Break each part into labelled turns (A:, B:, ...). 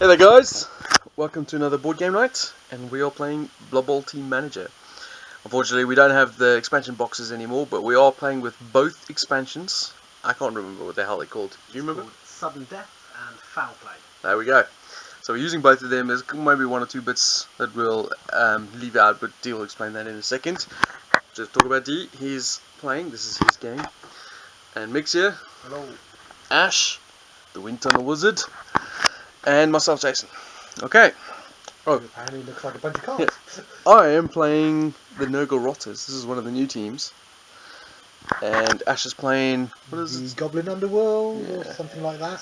A: Hey there guys, welcome to another board game night, and we are playing Blood Bowl Team Manager. Unfortunately we don't have the expansion boxes anymore, but we are playing with both expansions. I can't remember what the hell they're called. Do you remember?
B: Called Sudden Death and Foul Play.
A: There we go. So we're using both of them. There's maybe one or two bits that we'll leave out, but Dee will explain that in a second. Just talk about Dee. He's playing, this is his game. And Mix here.
B: Hello.
A: Ash, the Wind Tunnel Wizard. And myself, Jason. Okay.
B: Oh, apparently looks like a bunch of cards.
A: Yeah. I am playing the Nurgle Rotters. This is one of the new teams. And Ash is playing, what is
B: the
A: it?
B: Goblin Underworld or something like that.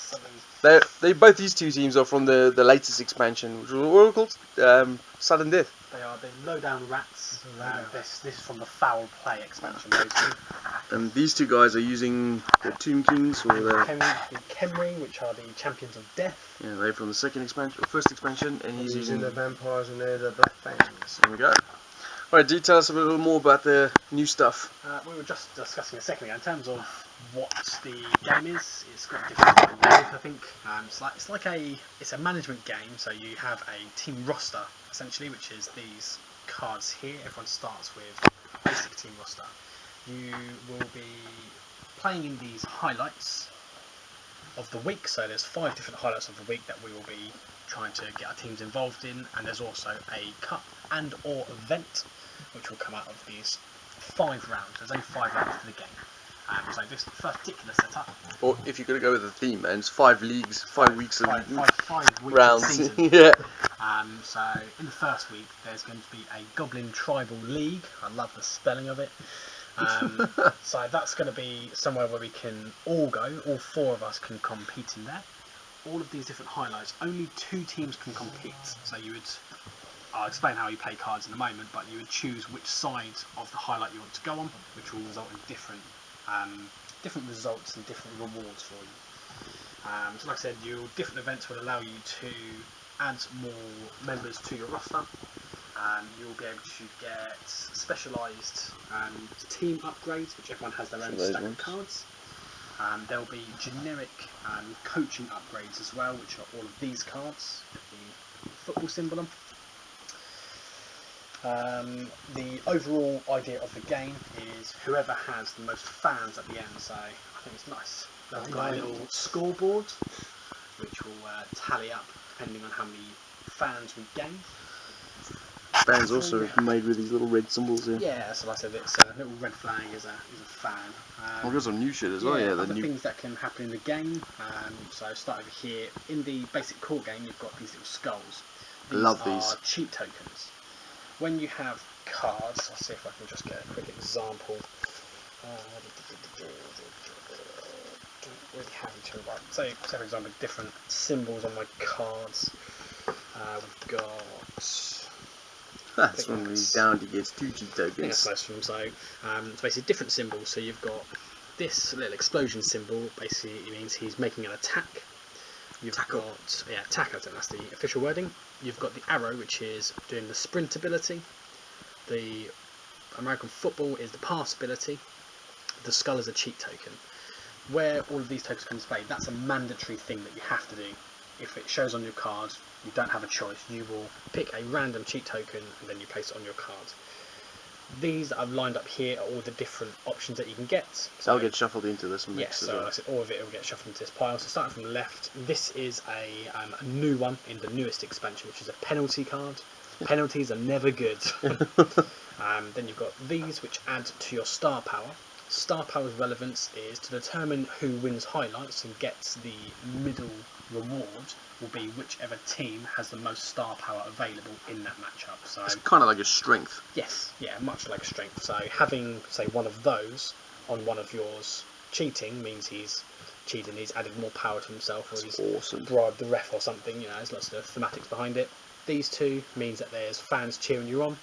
A: Both these two teams are from the latest expansion, which was what are called? Sudden Death.
B: They are the low-down rats. This is from the Foul Play expansion, basically.
A: And these two guys are using the Tomb Kings or the
B: Khemri, which are the Champions of Death.
A: Yeah, they're from the second expansion, or first expansion, and he's using
C: the vampires and they're the black fangs.
A: There we go. Alright, Dee, tell us a little more about the new stuff.
B: We were just discussing a second ago in terms of what the game is. It's got different layers, I think. It's a management game. So you have a team roster essentially, which is these cards here. Everyone starts with basic team roster. You will be playing in these highlights of the week. So there's 5 different highlights of the week that we will be trying to get our teams involved in, and there's also a cup and or event which will come out of these 5 rounds. There's only 5 rounds to the game. So this particular setup,
A: Or if you're going to go with a theme, and it's 5 leagues, 5 weeks of
B: five weeks
A: rounds.
B: of season.
A: Yeah.
B: So in the first week there's going to be a Goblin Tribal League. I love the spelling of it. So that's going to be somewhere where we can all go. All 4 of us can compete in there. All of these different highlights, only 2 teams can compete. So I'll explain how you play cards in a moment, but you would choose which side of the highlight you want to go on, which will result in different results and different rewards for you. So like I said, different events will allow you to add more members to your roster. You'll be able to get specialised team upgrades, which everyone has their own stack of cards. There'll be generic coaching upgrades as well, which are all of these cards with the football symbol on. The overall idea of the game is whoever has the most fans at the end. So I think it's nice. They've got a little scoreboard which will tally up depending on how many fans we gain.
A: Fans also made with these little red symbols here.
B: Yeah, so like I said, it's a little red flag is a fan.
A: We've got some new shit as well. Yeah,
B: other things that can happen in the game. So start over here in the basic core game. You've got these little skulls. These are cheat tokens. When you have cards, I'll see if I can just get a quick example. Don't really have you to write. Say for example, different symbols on my cards. We've got.
A: That's when he's down to get 2 cheat tokens.
B: I think that's most of them. So it's basically different symbols. So you've got this little explosion symbol. Basically, it means he's making an attack. You've got attack. I think that's the official wording. You've got the arrow, which is doing the sprint ability. The American football is the pass ability. The skull is a cheat token. Where all of these tokens come into play, that's a mandatory thing that you have to do. If it shows on your card, you don't have a choice. You will pick a random cheat token and then you place it on your card. These that I've lined up here are all the different options that you can get.
A: So I'll get shuffled into this mix.
B: Yes, so I said all of it will get shuffled into this pile. So starting from the left, this is a new one in the newest expansion, which is a penalty card. Penalties are never good. Then you've got these, which add to your star power. Star power's relevance is to determine who wins highlights and gets the middle reward will be whichever team has the most star power available in that matchup. So
A: it's kind of like a strength.
B: Yes, yeah, much like a strength. So having, say, one of those on one of yours cheating means he's cheating, he's added more power to himself, or he's bribed the ref or something. You know, there's lots of thematics behind it. These 2 means that there's fans cheering you on.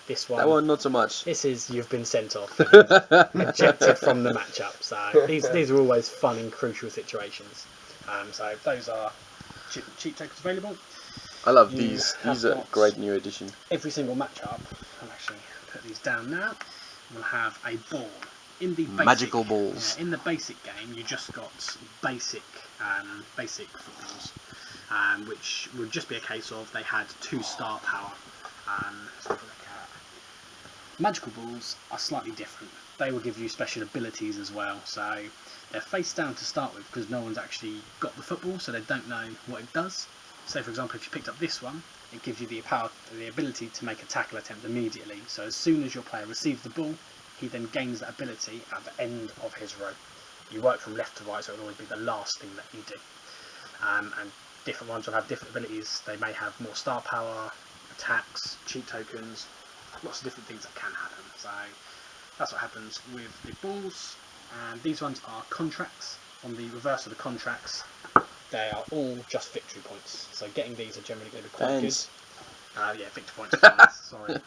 B: This one,
A: that one, not so much.
B: This is you've been sent off, ejected from the matchup. So these are always fun in crucial situations. So those are cheat tokens available.
A: I love these. These are a great new addition.
B: Every single matchup, I'll actually put these down now. We'll have a ball in the basic,
A: magical balls.
B: In the basic game, you just got basic footballs. which would just be a case of they had 2 star power. So if we look at magical balls are slightly different. They will give you special abilities as well. So they're face down to start with because no one's actually got the football, so they don't know what it does. So for example, if you picked up this one, it gives you the ability to make a tackle attempt immediately. So as soon as your player receives the ball, he then gains that ability at the end of his row. You work from left to right, so it'll always be the last thing that you do. And different ones will have different abilities. They may have more star power, attacks, cheat tokens, lots of different things that can happen. So that's what happens with the balls. And these ones are contracts. On the reverse of the contracts, they are all just victory points. So getting these are generally going to be quite good. Yeah, victory points. Sorry.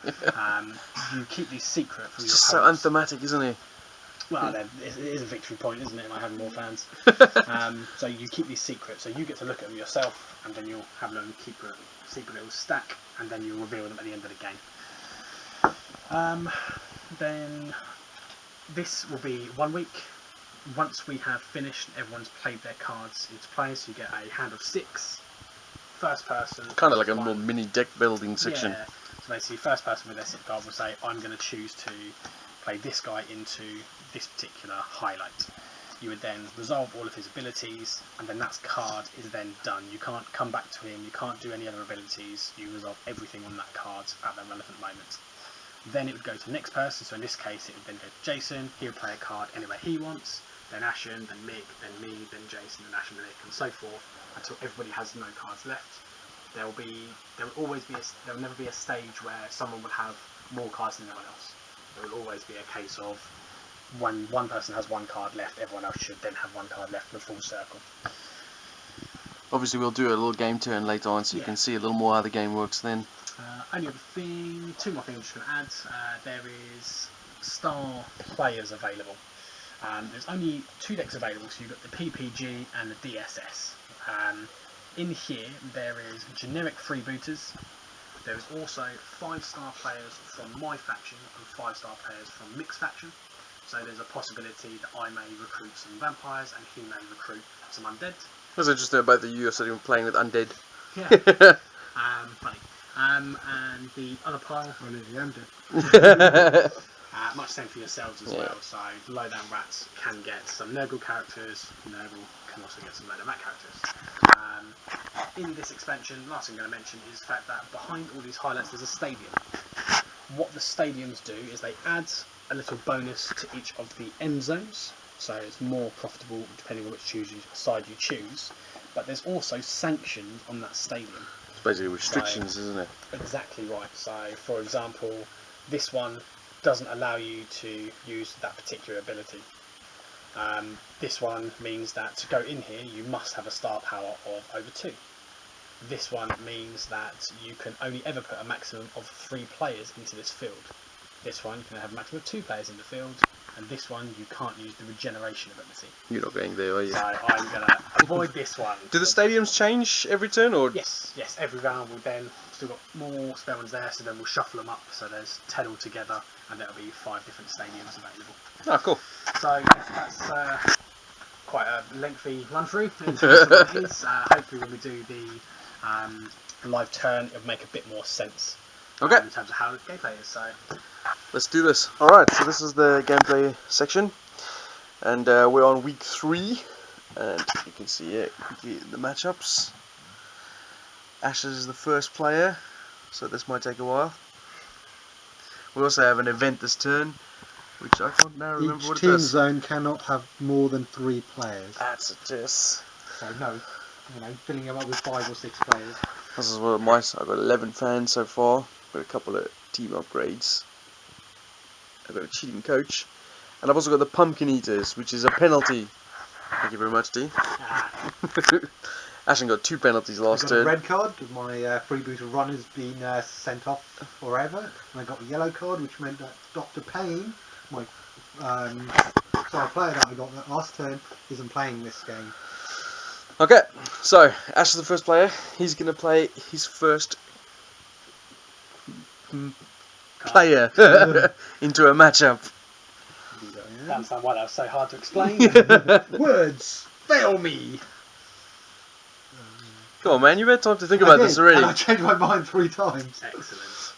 B: You keep these secret from your opponents.
A: So unthematic, isn't it?
B: Well, it is a victory point, isn't it? It might have more fans. So you keep these secrets. So you get to look at them yourself, and then you'll have them keep a secret little stack, and then you'll reveal them at the end of the game. Then this will be 1 week. Once we have finished, everyone's played their cards into play, so you get a hand of 6. First person.
A: Kind of like a little mini deck building section.
B: Yeah. So basically, first person with their 6 card will say, I'm going to choose to play this guy into this particular highlight. You would then resolve all of his abilities, and then that card is then done. You can't come back to him, you can't do any other abilities, you resolve everything on that card at the relevant moment. Then it would go to the next person, so in this case it would then go to Jason. He would play a card anywhere he wants, then Ashen, then Mick, then me, then Jason, then Ashen, then Mick, and so forth, until everybody has no cards left. There will never be a stage where someone would have more cards than anyone else. There will always be a case of when one person has 1 card left, everyone else should then have 1 card left in a full circle.
A: Obviously we'll do a little game turn later on, so you can see a little more how the game works then.
B: Only other thing, 2 more things I'm just going to add. There is star players available. There's only 2 decks available, so you've got the PPG and the DSS. In here there is generic freebooters. There is also 5-star players from my faction and 5-star players from Mick's faction. So there's a possibility that I may recruit some vampires and he may recruit some undead.
A: What's interesting about the you sort of playing with undead?
B: Yeah. Funny. And the other pile,
C: Only the undead.
B: much same for yourselves as well. So lowdown rats can get some Nurgle characters. Nurgle can also get some lowdown rat characters. In this expansion, last thing I'm going to mention is the fact that behind all these highlights there's a stadium. What the stadiums do is they add a little bonus to each of the end zones, so it's more profitable depending on which side you choose. But there's also sanctions on that stadium.
A: It's basically restrictions, isn't it?
B: Exactly right. So, for example, this one doesn't allow you to use that particular ability. This one means that to go in here you must have a star power of over 2. This one means that you can only ever put a maximum of 3 players into this field. This one you can have a maximum of 2 players in the field, and this one you can't use the regeneration ability.
A: You're not going there, are you?
B: So I'm going to avoid this one.
A: Do the stadiums change every turn, or?
B: Yes, every round we'll then still got more spell ones there, so then we'll shuffle them up, so there's 10 altogether, and there'll be 5 different stadiums available.
A: Oh, cool.
B: So that's quite a lengthy run through in terms of what it is. Hopefully when we do the live turn it'll make a bit more sense in terms of how the gameplay is. So
A: let's do this. Alright, so this is the gameplay section, and we're on week 3, and you can see here the matchups. Ashes is the first player, so this might take a while. We also have an event this turn, which I can't now remember what it does.
C: Each team zone cannot have more than 3 players.
A: That's a diss.
C: So no, filling them up with 5 or 6 players.
A: This is what I've got 11 fans so far. Got a couple of team upgrades. I've got a cheating coach, and I've also got the pumpkin eaters, which is a penalty. Thank you very much, D. Ashen got 2 penalties last turn.
C: I got a red card because my freebooter run has been sent off forever, and I got a yellow card, which meant that Dr. Payne, my star player that I got that last turn, isn't playing this game.
A: Okay, so Ash is the first player. He's going to play his first player into a matchup.
B: I understand why that was so hard to explain.
C: Words fail me.
A: Come on, man, you've had time to think
C: I
A: about
C: did,
A: this already.
C: and I changed my mind 3 times.
B: Excellent.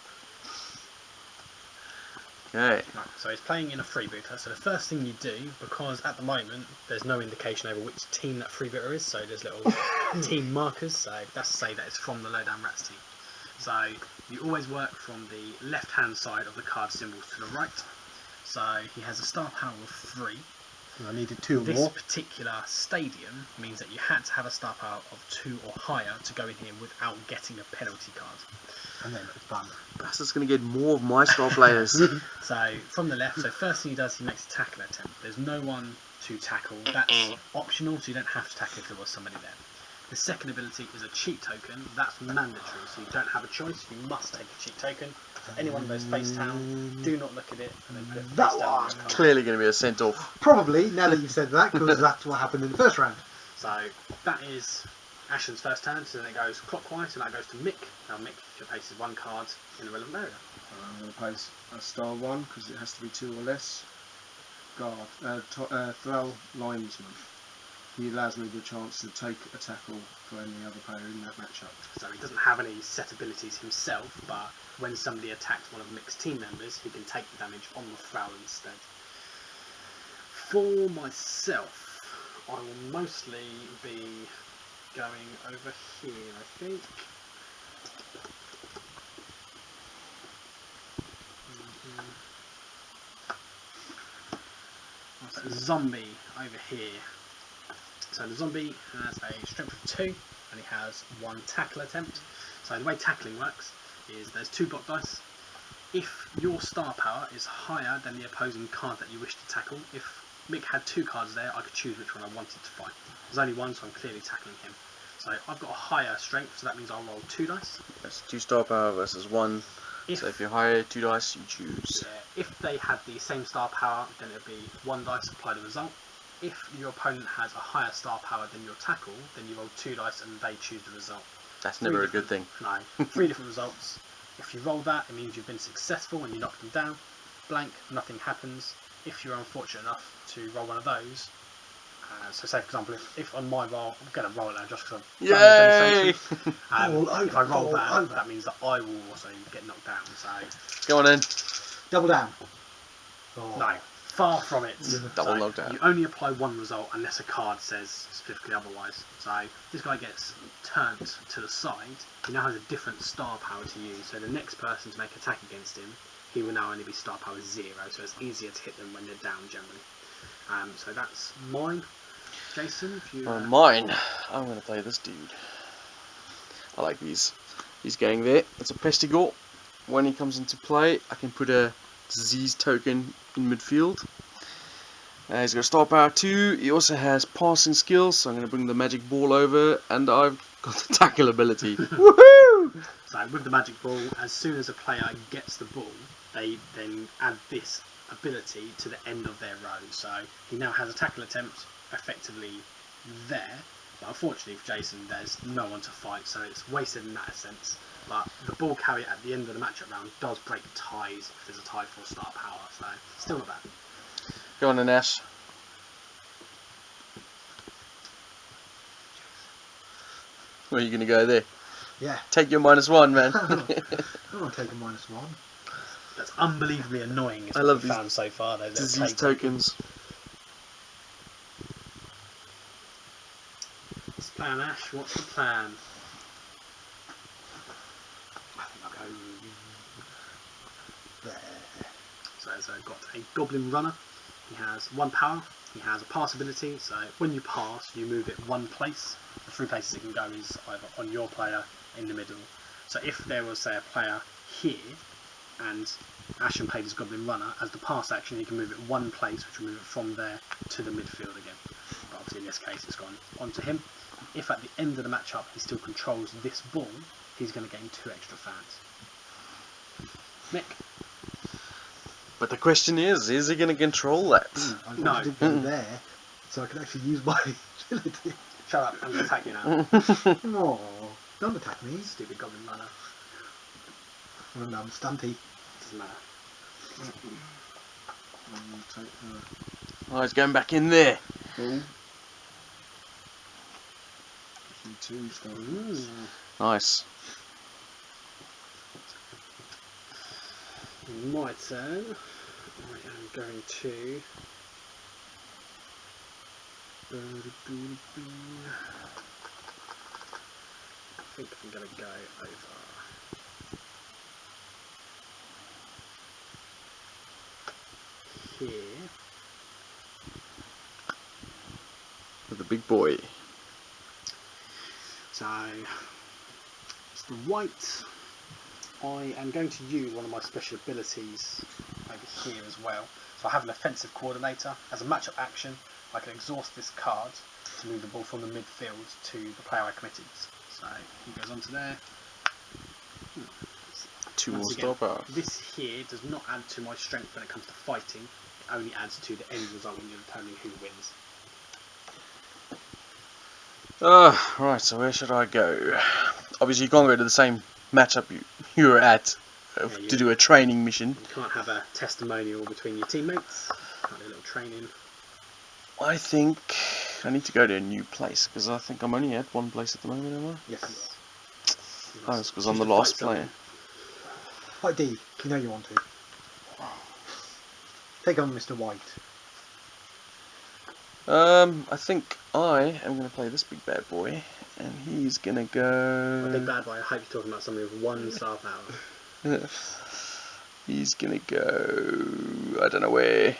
A: Okay.
B: Right, so he's playing in a freebooter. So the first thing you do, because at the moment there's no indication over which team that freebooter is, so there's little team markers. So that's to say that it's from the Lowdown Rats team. So you always work from the left-hand side of the card symbols to the right. So he has a star power of 3.
C: I needed 2
B: This
C: more.
B: particular stadium means that you had to have a star power of 2 or higher to go in here without getting a penalty card.
C: And then it's done.
A: Bastard's going to get more of my star players.
B: So from the left, so first thing he does, he makes a tackle attempt. There's no one to tackle. That's optional, so you don't have to tackle if there was somebody there. The second ability is a cheat token. That's mandatory, so you don't have a choice. You must take a cheat token. So any one of those face down, do not look at it, and then put it
C: That
B: face down on
C: one.
B: your card.
A: Clearly going to be a sent off.
C: Probably, now that you've said that, because that's what happened in the first round.
B: So that is Ashen's first turn, so then it goes clockwise, and that goes to Mick. Now Mick places 1 card in the relevant area.
D: I'm going to place a star 1 because it has to be 2 or less. Guard, throw linesman. He allows me the chance to take a tackle for any other player in that matchup.
B: So he doesn't have any set abilities himself, but when somebody attacks one of Mick's team members, he can take the damage on the throw instead. For myself, I will mostly be going over here, I think. Zombie over here. So the zombie has a strength of 2 and he has 1 tackle attempt. So the way tackling works is there's 2 block dice. If your star power is higher than the opposing card that you wish to tackle, if Mick had 2 cards there, I could choose which one I wanted to fight. There's only 1, so I'm clearly tackling him. So I've got a higher strength, so that means I'll roll 2 dice.
A: That's 2 star power versus 1. So if you're higher 2 dice, you choose.
B: If they had the same star power, then it would be 1 dice, apply the result. If your opponent has a higher star power than your tackle, then you roll 2 dice and they choose the result.
A: That's never a good thing.
B: No, 3 different results. If you roll that, it means you've been successful and you knock them down. Blank, nothing happens. If you're unfortunate enough to roll one of those, so say for example, if on my roll, I'm going to roll it now just because I've done the
A: Yay!
B: demonstration. If I roll that, that means that I will also get knocked down. So
A: Go on in.
C: Double down. Oh.
B: no, far from it.
A: Double
B: So
A: knocked down.
B: you only apply 1 result unless a card says specifically otherwise. So this guy gets turned to the side. He now has a different star power to use. So the next person to make attack against him, he will now only be star power 0. So it's easier to hit them when they're down generally. So that's mine. Jason, if you...
A: Mine. I'm going to play this dude. I like these. He's going there. It's a Pestigore. When he comes into play, I can put a disease token in midfield. He's got a star power 2. He also has passing skills, so I'm going to bring the magic ball over, and I've got the tackle ability. Woohoo!
B: So with the magic ball, as soon as a player gets the ball, they then add this ability to the end of their row. So he now has a tackle attempt effectively there, but unfortunately for Jason there's no one to fight, so it's wasted in that sense. But the ball carrier at the end of the matchup round does break ties if there's a tie for star power, so still not bad.
A: Go on then, Ash. Where are you going to go there?
C: Yeah.
A: Take your -1, man.
C: I'm not taking -1.
B: That's unbelievably annoying. Is
A: I
B: what
A: love
B: we
A: these
B: found so far. Those little
A: disease
B: play
A: tokens.
B: What's the plan, Ash? What's the plan?
C: I think I'll go there.
B: So I've got a Goblin Runner. He has 1 power. He has a pass ability, so when you pass, you move it 1 place. The 3 places it can go is either on your player, in the middle. So if there was, say, a player here, and Ashen played his Goblin Runner, as the pass action, he can move it 1 place, which will move it from there to the midfield again. But obviously in this case, it's gone onto him. If at the end of the matchup he still controls this ball, he's going to gain 2 extra fans. Mick?
A: But the question is he going to control that?
C: I
B: No.
C: wanted to go there, so I can actually use my agility.
B: Shut up, I'm going to attack you now.
C: No, don't attack me.
B: Stupid Goblin Runner.
C: I'm stunty.
B: Doesn't matter.
A: Oh, he's going back in there.
D: Ball. Actually, 2 star points.
A: Nice.
B: My turn. I am going to. I think I'm going to go over here.
A: With the big boy.
B: So, it's the white. I am going to use one of my special abilities over here as well. So I have an offensive coordinator. As a matchup action, I can exhaust this card to move the ball from the midfield to the player I committed. So he goes onto there.
A: 2 more
B: Once
A: star
B: again,
A: power.
B: this here does not add to my strength when it comes to fighting. It only adds to the end result when you're determining who wins.
A: Right, so where should I go? Obviously you can't go to the same matchup you were at to do a training mission.
B: You can't have a testimonial between your teammates. Can't do a little training.
A: I think I need to go to a new place, because I think I'm only at one place at the moment, am I?
B: Yes.
A: Oh, it's because I'm the last player.
C: Right, D, you know you want to. Take on Mr. White.
A: I think I am going to play this big bad boy, and he's going to
B: A big
A: go...
B: bad boy. I hope you're talking about somebody with 1 star power.
A: He's going to go... I don't know where.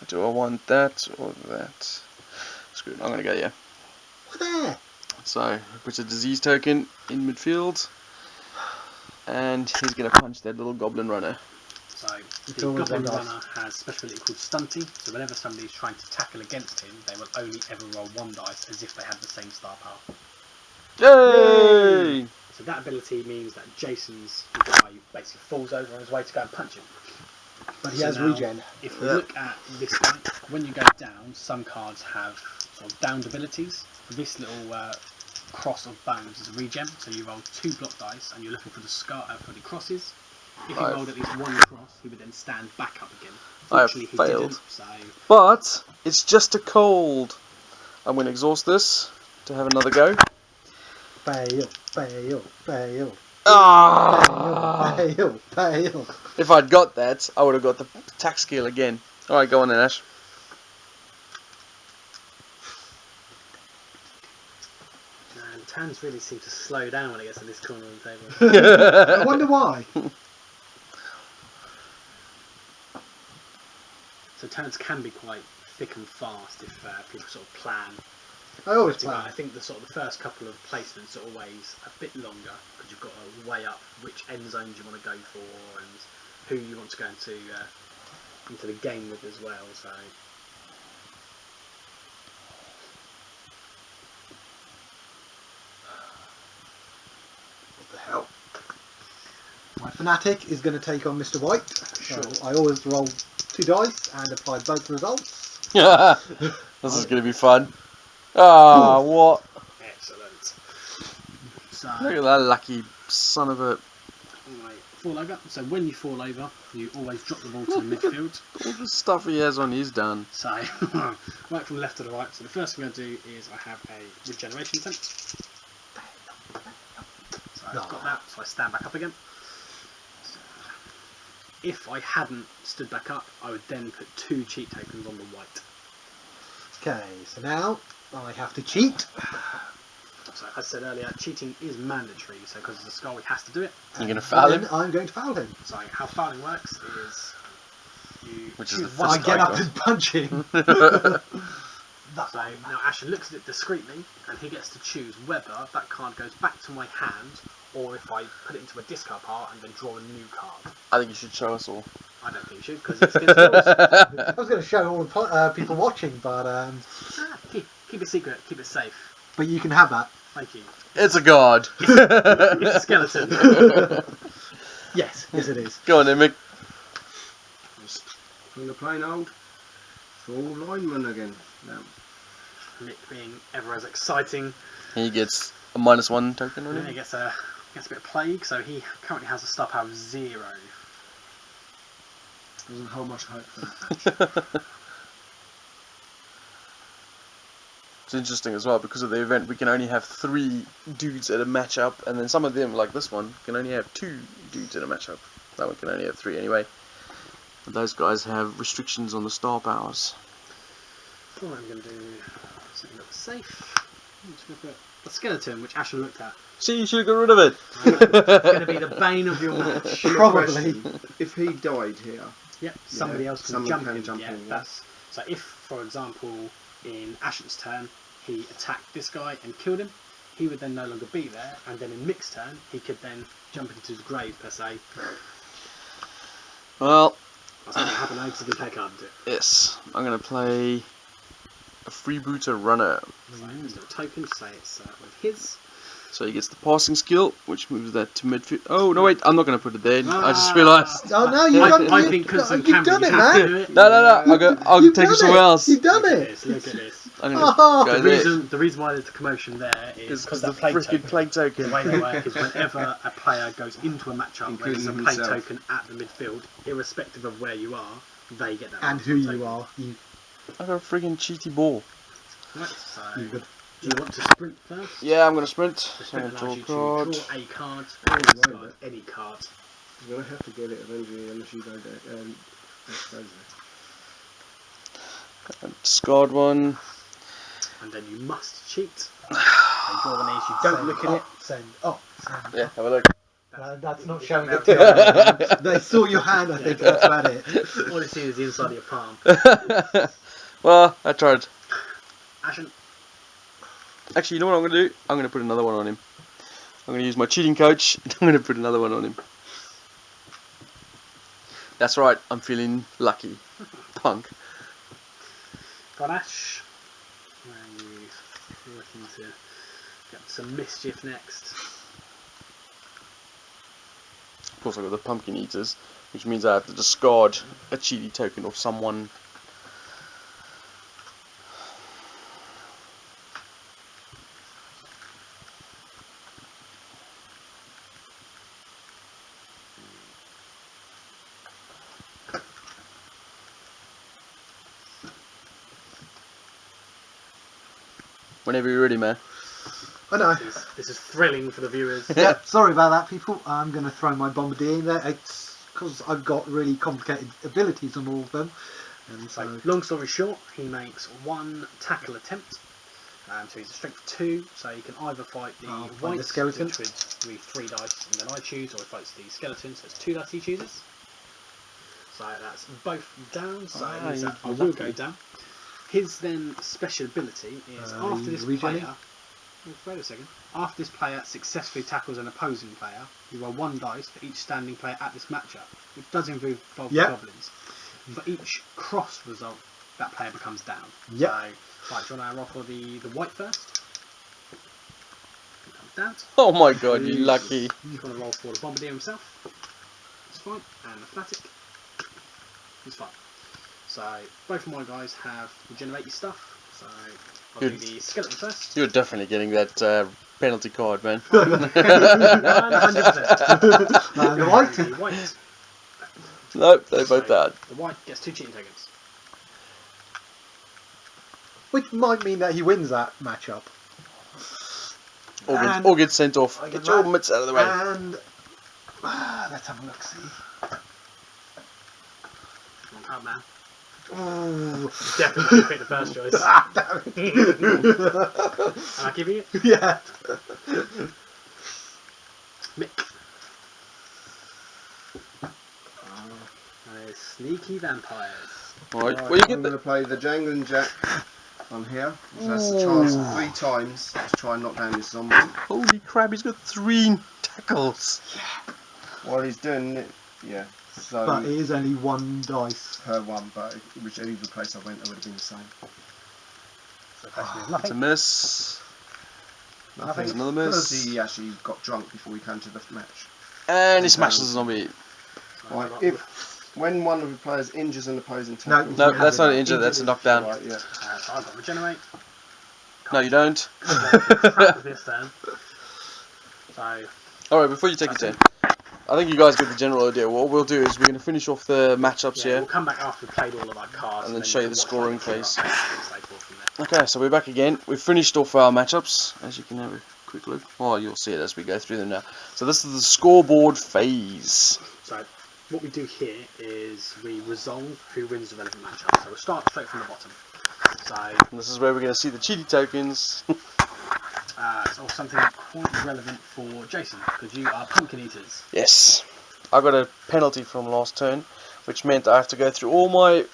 A: Do I want that or that? Screw it, I'm going to go, yeah.
C: What there?
A: So, puts a disease token in midfield, and he's going to punch that little goblin runner.
B: So
C: It's
B: the
C: always
B: Goblin
C: one dice.
B: Runner has a special ability called Stunty, so whenever somebody's trying to tackle against him, they will only ever roll 1 dice as if they had the same star power.
A: Yay!
B: So that ability means that Jason's guy basically falls over on his way to go and punch him.
C: But he
B: So
C: has
B: now,
C: regen.
B: If we look at this guy, when you go down, some cards have sort of downed abilities. This little cross of bones is a regen, so you roll 2 block dice and you're looking for the for the crosses. If he rolled at least 1 cross, he would then stand back up again.
A: I have
B: Fortunately, he
A: failed.
B: didn't, so
A: But it's just a cold. I'm going to exhaust this to have another go.
C: Fail, fail, fail.
A: Ah!
C: Fail, fail.
A: If I'd got that, I would have got the attack skill again. Alright, go on then, Ash.
B: man, Tans really seem to slow down when it gets to this corner of the table.
C: I wonder why.
B: So Tans can be quite thick and fast if people sort of plan.
C: I always
B: I
C: plan.
B: think the sort of the first couple of placements are always a bit longer because you've got to weigh up which end zones you want to go for and who you want to go into the game with as well. So
C: What the hell? My Fanatic is going to take on Mr. White.
B: Sure.
C: So I always roll 2 dice and apply both results.
A: This is going to be fun. Ah, what?
B: excellent. So
A: Look at that lucky son of a...
B: right, fall over. So when you fall over, you always drop the ball to the midfield.
A: All the stuff he has on his done.
B: So right from left to the right. So the first thing I do is I have a regeneration attempt. So I've got that. So I stand back up again. If I hadn't stood back up, I would then put 2 cheat tokens on the white.
C: Okay, so now I have to cheat.
B: So as I said earlier, cheating is mandatory. So because it's a skull, he has to do it.
A: You're going to foul him?
C: Then I'm going to foul him.
B: So how fouling works is you
A: Which is
B: choose
A: the
B: one
C: I
A: first
C: get
B: die.
C: up and punch him.
B: So now Asher looks at it discreetly, and he gets to choose whether that card goes back to my hand, or if I put it into a discard pile and then draw a new card.
A: I think you should show us all.
B: I don't think you should, because it's against the rules.
C: I was going to show all the people watching, but
B: Keep it secret, keep it safe.
C: you can have that.
B: Thank you.
A: It's a god.
B: It's a skeleton.
C: Yes, yes it is.
A: Go on then, Mick.
D: Just from the plain old full lineman again. Now,
B: Nick being ever as exciting.
A: He gets a -1 token on
B: And then he
A: him.
B: gets a bit of plague, so he currently has a star power of 0.
D: doesn't hold much hope for that.
A: It's interesting as well because of the event. We can only have 3 dudes at a matchup, and then some of them, like this one, can only have 2 dudes at a matchup. That one can only have 3 anyway. But those guys have restrictions on the star powers.
B: What I'm going to do is something that's safe. I'm just going to put a skeleton, which Asher looked at.
A: See, you should have got rid of it.
B: It's going to be the bane of your match.
C: Probably.
D: If he died here,
B: Yep, somebody else can
D: someone
B: jump
D: can
B: in.
D: jump
B: Yeah,
D: in,
B: that's, so if, for example, in Asher's turn, he attacked this guy and killed him, he would then no longer be there, and then in Mick's turn, he could then jump into his grave, per se.
A: Well,
B: That's not going to happen now because he can play a card into it.
A: yes, I'm going to play a freebooter runner.
B: So there's no token to say it's with his.
A: So he gets the passing skill, which moves that to midfield. Oh, no, wait, I'm not going to put it there. I just realised.
C: Oh no, you've done,
B: I think because
C: you've
B: Cameron,
C: done it,
B: you have to
C: man.
B: do it.
A: No, I'll
C: You've
A: take
C: done
A: it somewhere else.
C: You've done
B: Look at
C: it.
B: this, look at this.
A: I'm going to
C: Oh,
A: go
B: The
A: there.
B: reason why there's a commotion there is because
A: the
B: that plague
A: freaking
B: token.
A: plague
B: The
A: token.
B: way they work is whenever a player goes into a matchup where there's a
D: Including
B: plague
D: himself.
B: token at the midfield, irrespective of where you are, they get that.
C: And who you are, you.
A: I got a freaking cheaty ball.
B: Right, so
C: You've got.
B: do you want to sprint first?
A: Yeah, I'm going to sprint.
B: The
A: So I'm
B: sprint
A: going
B: allows
A: to
B: you
A: draw a
B: to
A: card.
B: draw a card,
D: Oh,
B: or
D: right,
B: discard
D: but-
B: any card.
D: you're going to have to get it eventually unless you go there.
A: Discard one.
B: And then you must cheat. You draw one of these, you don't look at it.
C: Send. Oh, send.
A: Yeah, have a look.
C: That's not showing
B: Now-
C: up. To they saw your hand, I think, that's about it.
B: All you see is the inside of your palm.
A: Well, I tried.
B: Ashen,
A: Actually, you know what I'm going to do? I'm going to put another one on him. I'm going to use my cheating coach. And I'm going to put another one on him. That's right. I'm feeling lucky. Punk.
B: got Ash. And you're looking to get some mischief next.
A: Of course, I've got the pumpkin eaters, which means I have to discard a cheaty token of someone. Whenever you're ready, man.
C: I know.
B: This is thrilling for the viewers.
C: Yeah, sorry about that, people. I'm going to throw my bombardier in there. It's because I've got really complicated abilities on all of them. And
B: So,
C: so,
B: long story short, he makes one tackle attempt. So he's a strength 2, so he can either fight the
C: fight
B: white,
C: the skeleton.
B: which would be 3 dice, and then I choose, or he fights the skeleton, so it's 2 dice he chooses. So that's both down, so it means that I will go down. His then special ability is after this
C: regening?
B: player. Wait a second. After this player successfully tackles an opposing player, you roll 1 dice for each standing player at this matchup, which does involve
C: Yep.
B: goblins. For each cross result, that player becomes down.
C: Yep.
B: So, right, do you want to roll for the white first? He comes down.
A: Oh my god, you lucky.
B: He's going to roll for the bombardier himself. That's fine. And the fanatic. He's fine. So both of my guys have regenerated stuff. So I'll do
A: Good.
B: the skeleton first.
A: You're definitely getting that penalty card, man.
B: 100%.
C: the white.
B: The white.
A: Nope, they're both out.
B: The white gets 2 cheating tokens.
C: Which might mean that he wins that matchup.
A: Or gets sent off.
C: I
A: Get
C: get
A: your
C: that.
A: mitts out of the way.
C: And let's have a look. See.
B: Wrong card, man.
C: Ooh.
B: Definitely pick the first choice.
C: Ah, damn it.
B: Am I giving it?
C: Yeah.
B: Mick. Sneaky vampires.
A: Alright,
D: Right,
A: well you
D: I'm
A: get
D: going to
A: the...
D: play the Jangling Jack on here. So that's the chance 3 times to try and knock down this zombie.
A: Holy crap, he's got 3 tackles.
D: While he's doing it, yeah. So
C: But it is only 1 dice.
D: per one, but whichever place I went, it would have been the same.
B: So effectively
A: It's a
B: nothing.
A: miss. There's another
D: Because
A: miss.
D: he actually got drunk before he came to the match.
A: And he smashes the zombie.
D: Right, when one of the players injures an opposing
C: No,
D: tackle...
A: No, that's not an injury, that's a knockdown.
D: Right, yeah.
B: So I've got regenerate.
A: No, you don't.
B: Crap with this turn. So
A: Alright, before you take your turn, I think you guys get the general idea. What we'll do is we're going to finish off the matchups
B: yeah,
A: here.
B: we'll come back after we've played all of our cards
A: And then show you the
B: we'll
A: scoring
B: play the
A: phase.
B: and so forth from there.
A: Okay, so we're back again. We've finished off our matchups, as you can have a quick look. Well, you'll see it as we go through them now. So this is the scoreboard phase.
B: So what we do here is we resolve who wins the relevant matchup. So we'll start straight from the bottom. So
A: And this is where we're going to see the cheaty tokens.
B: it's all something quite relevant for Jason, because you are pumpkin eaters.
A: Yes. I got a penalty from last turn, which meant I have to go through all my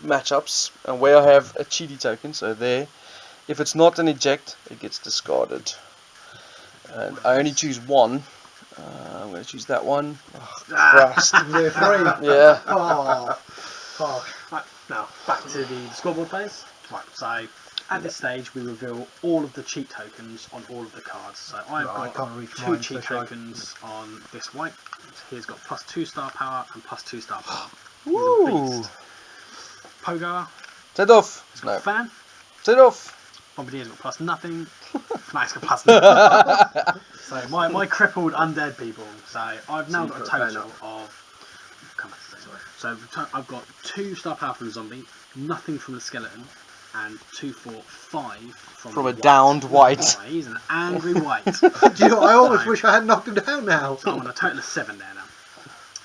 A: matchups and where I have a cheaty token, so there. If it's not an eject, it gets discarded. And I only choose one. I'm going to choose that one. Oh, Christ. Yeah.
C: Oh, gosh.
B: Right, now back to the scoreboard phase. Right, so at this stage we reveal all of the cheat tokens on all of the cards. So I've
C: I
B: got
C: can't reach
B: 2
C: mine,
B: cheat
C: so
B: tokens on this white. So he's got +2 star power and +2 star power.
A: Woo!
B: Pogoer,
A: Set off.
B: he's got
A: No.
B: fan.
A: Set off.
B: Bombardier's got +0. Fnatic's got +0. So my crippled undead people. So I've now got a total of. Come back to this, sorry. So I've got 2 star power from the zombie, nothing from the skeleton, and 2, 4, 5 from
A: From
B: the
A: a
B: white.
A: downed white.
B: Oh, he's an angry white.
C: Do you know, I almost wish I had knocked him down now.
B: So I'm on a total of 7 there now.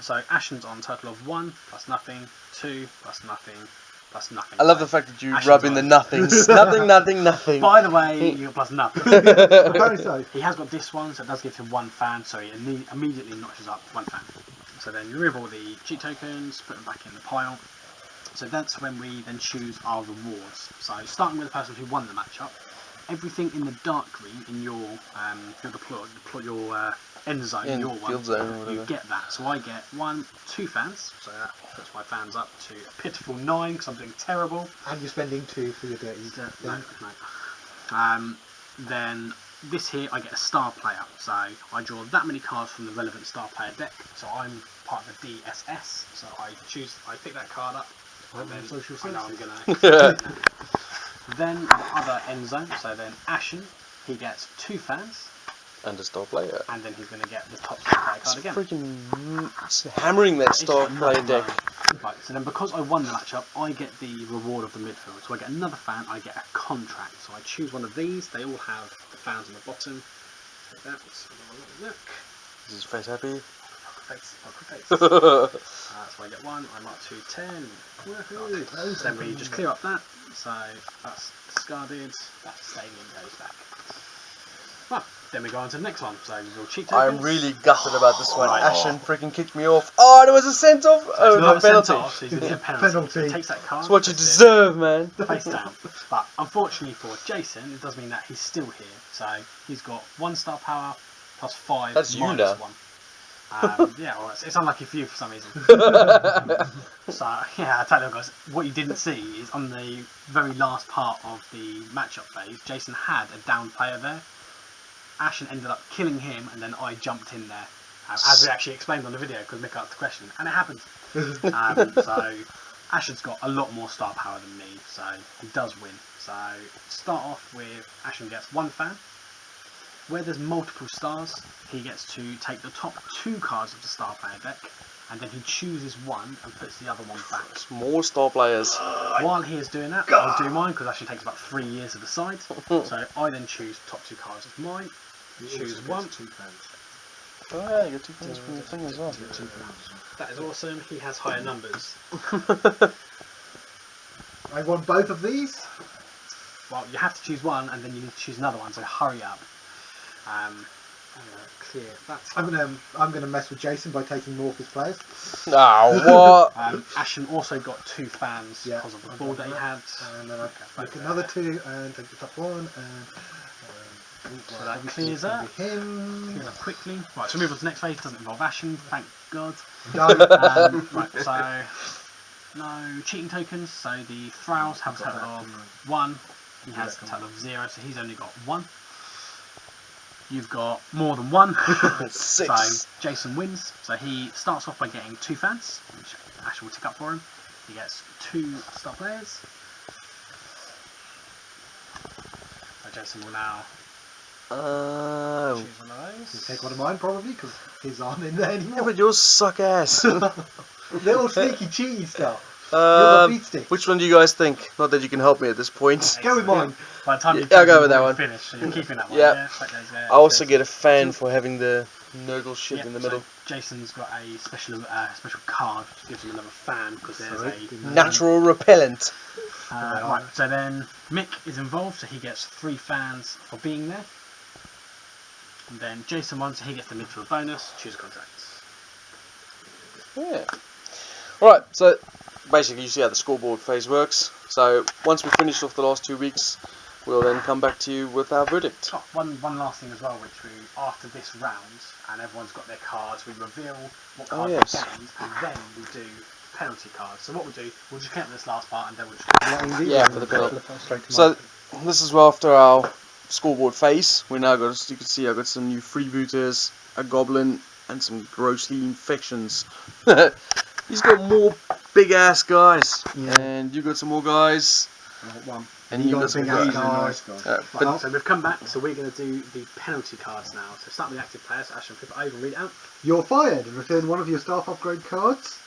B: So Ashen's on a total of 1 + nothing, 2 + nothing, + nothing.
A: I love the fact that you
B: Ashen's
A: rub in the
B: on.
A: nothings. Nothing, nothing, nothing.
B: By the way, you got +0.
C: Very so.
B: He has got this one, so it does give him 1 fan, so he immediately notches up 1 fan. So then you remove all the cheat tokens, put them back in the pile. So that's when we then choose our rewards. So starting with the person who won the matchup, everything in the dark green in your your end zone,
A: In
B: your one,
A: field zone or
B: you
A: whatever.
B: get that. So I get 2 fans, so that puts my fans up to a pitiful 9 because I'm doing terrible.
C: And you're spending 2 for your dirty
B: No,
C: thing.
B: no. Then this here I get a star player, so I draw that many cards from the relevant star player deck. So I'm part of the DSS, so I pick that card up, and then
C: social
B: I know I'm
C: services.
B: gonna. Then the other end zone, so then Ashen, he gets 2 fans,
A: And a star player.
B: and then he's gonna get the top star player
A: It's
B: card again.
A: freaking hammering that
B: It's
A: star
B: got
A: player
B: nothing
A: deck.
B: wrong. Right, so then because I won the matchup, I get the reward of the midfield. So I get another fan, I get a contract. So I choose one of these, they all have the fans on the bottom. Like that, let's have a little look.
A: Is his face happy?
B: Poker face. So I get 1, I'm up to 10. Woohoo! Then we just clear up that, so that's discarded, that stadium goes back. Well, then we go on to the next one, so we'll cheat tokens.
A: I'm really gutted about this one.
B: Right.
A: Ashen freaking kicked me off. Oh, there was a sent off.
B: It's
A: Oh,
B: not
A: no
B: a sent
A: penalty.
B: off, so he's going to get a penalty.
C: Penalty.
B: So he takes that card.
A: That's what you
B: puts it
A: deserve, man.
B: face down. But unfortunately for Jason, it does mean that he's still here. So he's got 1 star power +5
A: That's you
B: minus
A: now.
B: 1. Yeah, well, it's unlucky for you for some reason. So yeah, I tell you guys, what you didn't see is on the very last part of the matchup phase, Jason had a down player there. Ashen ended up killing him, and then I jumped in there, as we actually explained on the video because Mick asked the question, and it happened. So Ashen's got a lot more star power than me, so he does win. So start off with Ashen gets 1 fan. Where there's multiple stars, he gets to take the top 2 cards of the star player deck, and then he chooses one and puts the other one back.
A: More star players.
B: While he is doing that, I'll do mine because actually takes about 3 years to decide. So I then choose top 2 cards of mine, choose 1.
D: 2 fans.
A: Oh yeah, you got 2 points from the thing as well.
D: 2 fans.
B: That is awesome. He has higher numbers.
C: I want both of these.
B: Well, you have to choose one, and then you need to choose another one. So hurry up. I'm gonna clear that.
C: I'm gonna mess with Jason by taking more of his players.
A: Ah, what?
B: Ashen also got 2 fans
C: Yeah,
B: because of the
C: I've
B: board
C: got
B: that he
C: that.
B: had.
C: And then I make another 2 and take the top 1 and
B: So that clears up.
C: him.
B: Clear up quickly. Right, so move on to the next phase. Doesn't involve Ashen, thank God.
C: Done.
B: Right, so no cheating tokens. So the Thralls have a total of 1. He has a total of 0, so he's only got 1. You've got more than 1.
A: 6.
B: So Jason wins. So he starts off by getting 2 fans, which Ash will tick up for him. He gets 2 star players. So Jason will now
A: Oh.
B: choose one of those.
C: Take one of mine probably because his aren't in there
A: Yeah,
C: anymore.
A: but yours suck ass.
C: Little sneaky cheaty stuff. You're the beat stick.
A: Which one do you guys think? Not that you can help me at this point.
C: Go with mine.
B: By the time you
A: Yeah, I'll go with that one.
B: finish, so you're keeping that one.
A: Yeah.
B: Yeah. That goes there.
A: I also get a fan for having the Nurgle shit
B: Yep,
A: in the
B: so
A: middle.
B: Jason's got a special card which gives him another fan because there's a
A: Natural repellent.
B: right. So then Mick is involved, so he gets 3 fans for being there. And then Jason won, so he gets the midfield bonus. Choose a contract.
A: Yeah. Alright, so basically you see how the scoreboard phase works. So once we finish off the last 2 weeks, we'll then come back to you with our verdict.
B: Oh, one last thing as well, which we, after this round, and everyone's got their cards, we reveal what cards they gained, and then we do penalty cards. So what we'll do, we'll just count this last part, and then we'll just
A: Yeah, for the penalty. So this is after our scoreboard phase. We now got, as you can see, I've got some new freebooters, a goblin, and some grossly infections. He's got more big ass guys, and you got some more guys.
D: One.
A: And you got some
C: big ass
A: guys.
C: guys.
A: But
B: so we've come back, so we're going to do the penalty cards now. So start with the active players. Ashton, flip it over and read it out.
C: You're fired. Return one of your staff upgrade cards.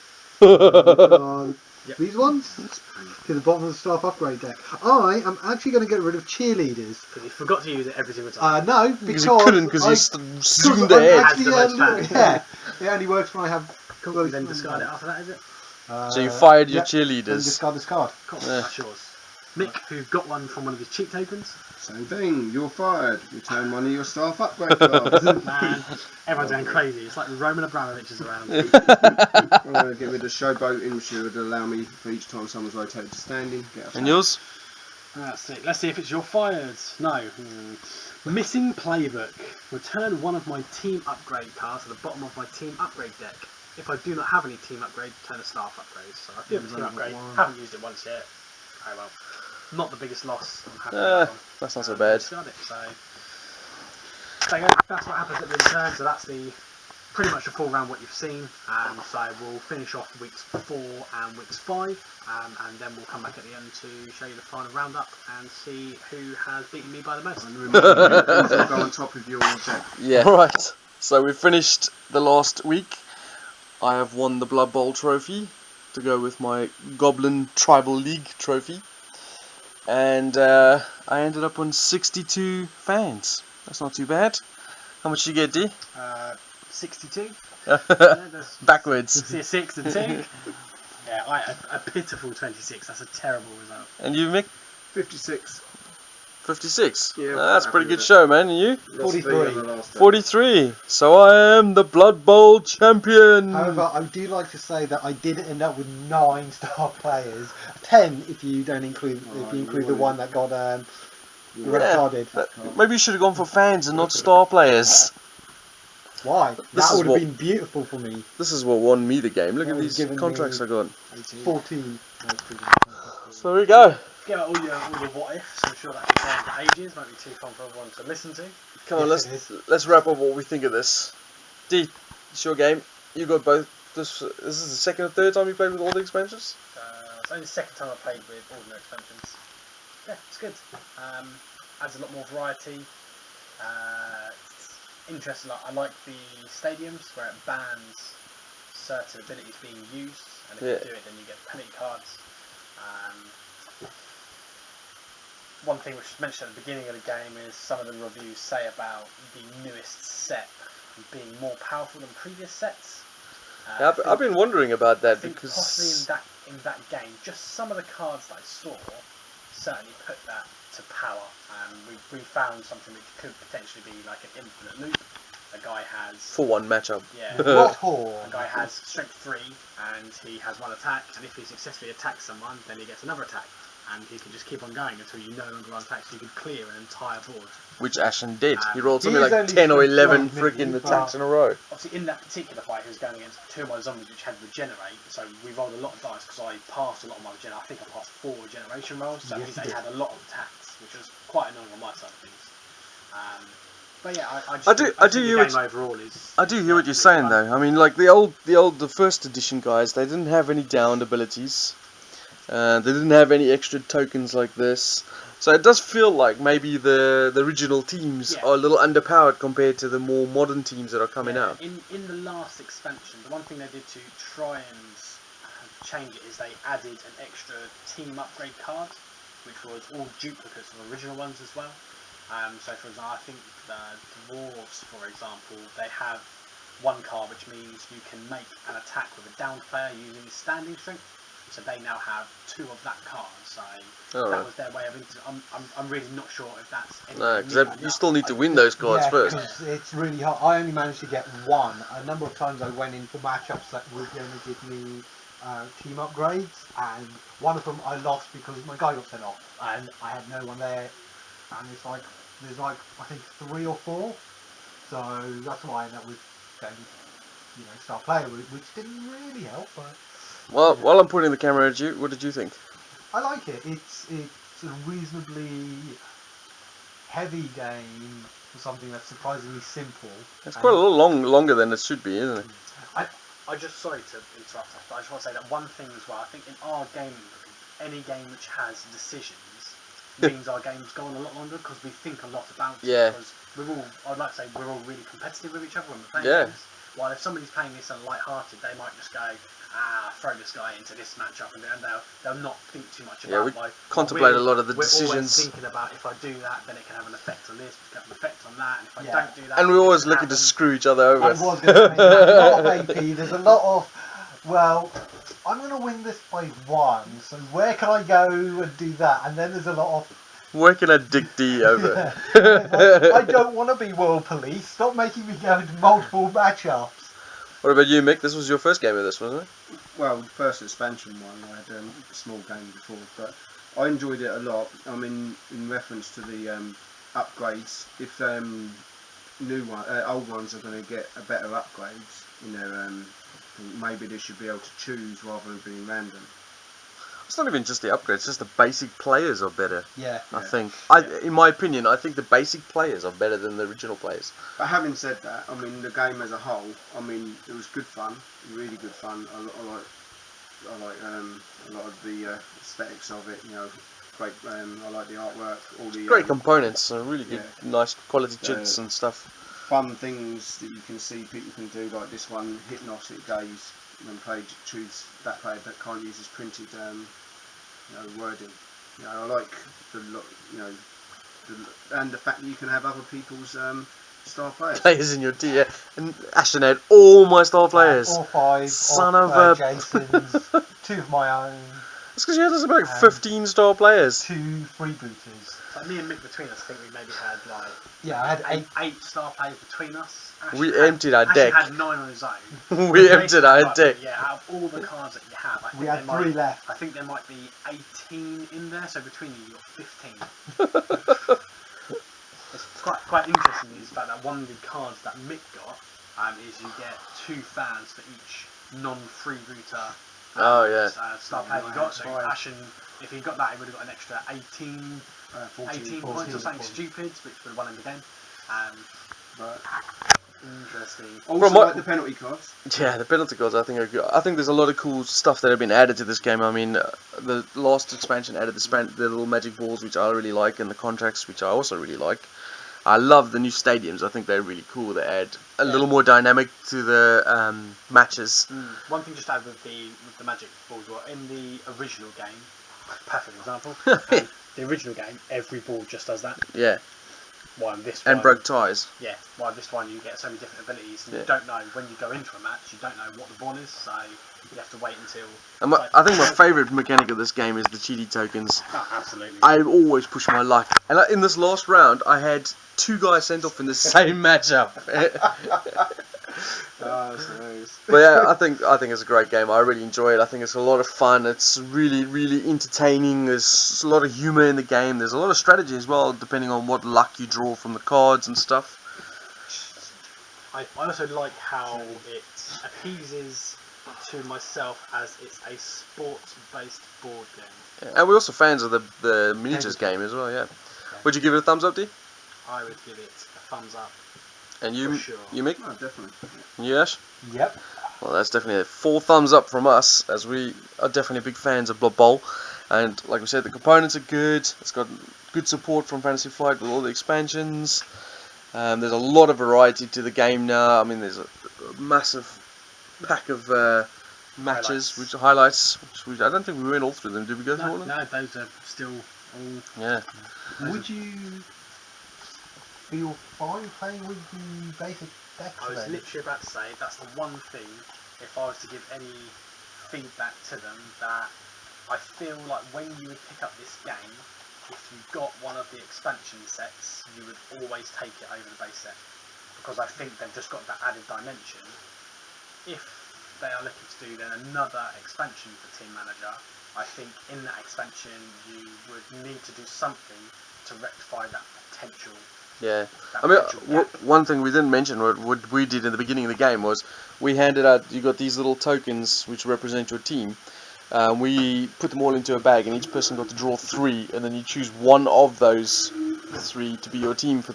B: Yep.
C: These ones to the bottom of the staff upgrade deck. I am actually going to get rid of cheerleaders.
B: Because he forgot to use it every single time.
C: No,
A: because
C: because
A: you couldn't, because you zoomed ahead.
B: Has the most fans.
C: Yeah, it only works when I have.
B: Cool. Then discard it after that, is it?
A: So you fired your
C: And
A: cheerleaders.
C: discard this card.
B: Cool.
A: Yeah.
B: That's yours. Mick, who got one from one of his cheat tokens.
D: Same thing. You're fired. Return one of your staff upgrade cards.
B: Man, everyone's going crazy. It's like Roman Abramovich is around.
D: I'm going to get rid of showboating, which would allow me for each time someone's rotated to standing. Get a
A: And yours?
B: That's it. Let's see if it's your fired. No. Missing playbook. Return one of my team upgrade cards to the bottom of my team upgrade deck. If I do not have any team upgrade, return a staff upgrade. So I do have a team upgrade. Haven't used it once yet. Oh well. Not the biggest loss. I'm happy with that one.
A: That's not so bad.
B: Discard it, so there you go. That's what happens at the return. So that's the pretty much the full round what you've seen. So we'll finish off weeks 4 and weeks 5, and then we'll come back at the end to show you the final roundup and see who has beaten me by the most.
D: And remember, also go on top of your deck.
A: Yeah. Right. So we finished the last week. I have won the Blood Bowl trophy to go with my Goblin Tribal League trophy. And I ended up on 62 fans. That's not too bad. How much did you get, D?
B: 62.
A: Backwards.
B: See a 6 and 2. Yeah, a pitiful 26. That's a terrible result.
A: And you, Mick?
D: 56.
A: 56.
D: Yeah,
A: That's a
D: happy
A: pretty
D: with
A: good
D: it.
A: show, man. And you?
C: 43.
A: 43. So I am the Blood Bowl champion.
C: However, I do like to say that I did end up with 9 star players. 10 if you don't include if you include the one that got red carded.
A: Maybe you should have gone for fans and not star players.
C: Why?
A: This
C: That
A: is
C: would have
A: what-
C: been beautiful for me.
A: This is what won me the game. Look
C: That
A: at
C: was
A: these
C: given
A: contracts
C: me-
A: I got.
C: 14.
A: So there we go.
B: Get out all your what ifs. I'm sure that can go on for ages. Won't be too fun for everyone to listen to.
A: Come on,
C: Yes, it
A: let's wrap up what we think of this. D, it's your game. You got both. This is the second or third time you played with all the expansions.
B: It's only the second time I played with ordinary expansions. Yeah, it's good. Adds a lot more variety. It's interesting. I like the stadiums where it bans certain abilities being used, and if you do it, then you get penalty cards. One thing which was mentioned at the beginning of the game is some of the reviews say about the newest set being more powerful than previous sets.
A: Yeah, I've been wondering about
B: I
A: that
B: think
A: because
B: possibly in that game, just some of the cards that I saw certainly put that to power. We found something which could potentially be like an infinite loop. A guy has
A: for one matchup.
B: yeah.
C: What whore?
B: A guy has strength 3 and he has 1 attack, and if he successfully attacks someone, then he gets another attack. And he can just keep on going until you no longer run attacks, so you can clear an entire board.
A: Which Ashen did. He rolled something
C: He's
A: like
C: only
A: 10 or 11
C: strength
A: freaking
C: 1,
A: attacks in a row.
B: Obviously, in that particular fight, he was going against 2 of my zombies which had regenerate, so we rolled a lot of dice because I passed a lot of my regeneration. I think I passed 4 regeneration rolls, so
C: Yes,
B: he
C: you
B: had a lot of attacks, which was quite annoying on my side of things. But yeah,
A: I do hear
B: the game overall is.
A: I do hear what you're saying though. I mean, like the first edition guys, they didn't have any downed abilities. They didn't have any extra tokens like this. So it does feel like maybe the original teams are a little underpowered compared to the more modern teams that are coming out.
B: In the last expansion, the one thing they did to try and change it is they added an extra team upgrade card, which was all duplicates of original ones as well. So for example, I think the dwarves, for example, they have one card which means you can make an attack with a downed player using standing strength. So they now have 2 of that card. So that was their way of. I'm really not sure if that's.
A: No, because you still need to win those cards first.
C: Because it's really hard. I only managed to get one. A number of times I went in for matchups that were going to give me team upgrades, and one of them I lost because my guy got sent off, and I had no one there. And it's like there's like I think 3 or 4. So that's why I ended up with going, star player, which didn't really help, but.
A: Well, while I'm pointing the camera at you, what did you think?
C: I like it. It's a reasonably heavy game for something that's surprisingly simple.
A: It's quite a little longer than it should be, isn't it?
B: I just, sorry to interrupt, but I just want to say that one thing as well. I think in our game, any game which has decisions means our games go on a lot longer because we think a lot about it.
A: Yeah.
B: Because I'd like to say we're all really competitive with each other when we're playing
A: Yeah.
B: games. While if somebody's playing this on light-hearted, they might just go, throw this guy into this matchup, and they'll not think too much about.
A: Yeah, we contemplate a lot of the decisions.
B: We're always thinking about if I do that, then it can have an effect on this, it can have an effect on that, and if I don't do that,
A: and we're always looking to screw each other over.
C: I was going to say that. A lot of AP. There's a lot of, well, I'm going to win this by 1, so where can I go and do that? And then there's a lot of.
A: Where can I dig D over?
C: I don't want to be world police. Stop making me go into multiple matchups.
A: What about you, Mick? This was your first game of this, wasn't it?
D: Well, the first expansion one, I had a small game before, but I enjoyed it a lot. I mean, in reference to the upgrades, if old ones are going to get a better upgrades, maybe they should be able to choose rather than being random.
A: It's not even just the upgrades, just the basic players are better.
C: Yeah.
A: I think. In my opinion, I think the basic players are better than the original players.
D: But having said that, I mean, the game as a whole, I mean, it was good fun, really good fun. I like a lot of the aesthetics of it. Great. I like the artwork, all the
A: Great components, really good, nice quality chits and stuff.
D: Fun things that you can see people can do, like this one, Hypnotic Gaze. When played, choose that player that can't use his printed wording. I like and the fact that you can have other people's star players.
A: Players in your team, yeah. And Ashton had all my star players.
C: 4 or 5.
A: Son of a.
C: Jason's, 2 of my own.
A: It's because you had about 15 star players.
C: 2 freebooters.
B: Like me and Mick between us, I think we maybe had
C: I had
B: 8 star players between us.
A: We emptied our deck.
B: Ashley had 9 on his own.
A: We emptied our deck.
B: Yeah, out of all the cards that you have, I think
C: we had 3 left.
B: I think there might be 18 in there, so between you got 15. It's quite interesting is the fact that one of the cards that Mick got is you get 2 fans for each non-freebooter star player you got. So Ashen, if he got that, he would have got an extra 18 points or something stupid, which would have won him the game. But interesting.
D: Also, like the penalty cards.
A: Yeah, the penalty cards I think are good. I think there's a lot of cool stuff that have been added to this game. I mean, the last expansion added the little magic balls, which I really like, and the contracts, which I also really like. I love the new stadiums. I think they're really cool. They add a little more dynamic to the matches.
B: One thing just to add with the magic balls, well, in the original game, perfect example. The original game, every ball just does that.
A: Yeah.
B: While this
A: and
B: one,
A: broke ties.
B: Yeah. While this one, you get so many different abilities, and you don't know when you go into a match. You don't know what the ball is, so you have to wait until.
A: And I think my favourite mechanic of this game is the cheaty tokens.
B: Oh, absolutely.
A: I always push my luck, and in this last round, I had 2 guys sent off in the same matchup.
D: That's nice.
A: But yeah, I think it's a great game. I really enjoy it. I think it's a lot of fun. It's really, really entertaining. There's a lot of humour in the game. There's a lot of strategy as well, depending on what luck you draw from the cards and stuff.
B: I also like how it appeases to myself as it's a sports-based board game.
A: Yeah, and we're also fans of the miniatures game as well. Yeah. Would you give it a thumbs up, D?
B: I would give it a thumbs up.
A: And you,
B: sure.
A: you Mick?
D: Oh, definitely.
A: And you, Ash?
C: Yep.
A: Well, that's definitely 4 thumbs up from us, as we are definitely big fans of Blood Bowl. And like we said, the components are good. It's got good support from Fantasy Flight with all the expansions. There's a lot of variety to the game now. I mean, there's a massive pack of matches, which are highlights. Which I don't think we went all through them. Did we go through all
B: No,
A: of them?
B: no, those are still all.
A: Yeah.
C: Would you feel fine playing with the basic decks
B: I was
C: then?
B: literally about to say that's the one thing. If I was to give any feedback to them, that I feel like when you would pick up this game, if you got one of the expansion sets, you would always take it over the base set, because I think they've just got that added dimension. If they are looking to do then another expansion for Team Manager, I think in that expansion you would need to do something to rectify that potential.
A: Yeah.
B: That
A: I mean,
B: potential gap.
A: one thing we didn't mention, what we did in the beginning of the game was we handed out. You got these little tokens which represent your team. We put them all into a bag, and each person got to draw 3, and then you choose one of those 3 to be your team for